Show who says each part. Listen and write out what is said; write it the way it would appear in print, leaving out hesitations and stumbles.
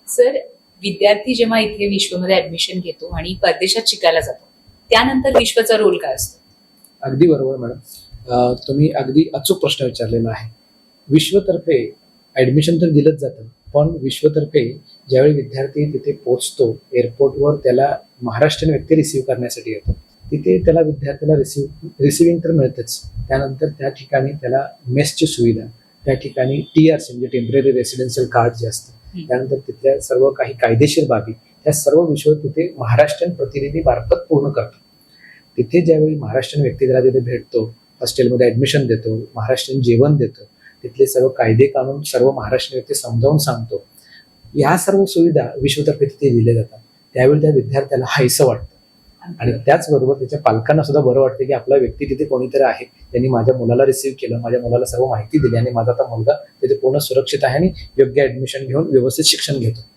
Speaker 1: Sir, विद्यार्थी जेव्हा इथे विश्वमध्ये ऍडमिशन घेतो आणि परदेशात शिकायला जातो, त्यानंतर विश्वचा रोल काय असतो?
Speaker 2: अगदी बरोबर मॅडम. तुम्ही अगदी अचूक प्रश्न विचारलेला आहे. विश्वतर्फे ऍडमिशन तर दिलंच जातं, पण विश्वतर्फे ज्यावेळी विद्यार्थी तिथे पोहोचतो एअरपोर्टवर, त्याला महाराष्ट्रीयन व्यक्ती रिसीव्ह करण्यासाठी येतो. तिथे त्याला विद्यार्थ्याला रिसिव्हिंग तर मिळतेच. त्यानंतर त्या ठिकाणी त्याला मेसची सुविधा, त्या ठिकाणी TRC म्हणजे टेम्पररी रेसिडेन्शियल कार्ड जे असतं, त्यानंतर तिथल्या सर्व काही कायदेशीर बाबी, त्या सर्व विषय तिथे महाराष्ट्रीयन प्रतिनिधी मार्फत पूर्ण करतात. तिथे ज्यावेळी महाराष्ट्रीयन व्यक्ती त्याला तिथे भेटतो, हॉस्टेलमध्ये ऍडमिशन देतो, महाराष्ट्रीयन जेवण देतो, तिथले सर्व कायदे कानून सर्व महाराष्ट्रीयन व्यक्ती समजावून सांगतो, या सर्व सुविधा विश्वतर्फे तिथे दिल्या जातात. त्यावेळी त्या विद्यार्थ्याला हायसं वाटतं आणि त्याचबरोबर त्याच्या पालकांना सुद्धा बरं वाटतं की आपला व्यक्ती तिथे कोणीतरी आहे, त्यांनी माझ्या मुलाला रिसीव्ह केलं, माझ्या मुलाला सर्व माहिती दिली आणि माझा आता मुलगा तिथे पूर्ण सुरक्षित आहे आणि योग्य ऍडमिशन घेऊन व्यवस्थित शिक्षण घेतो.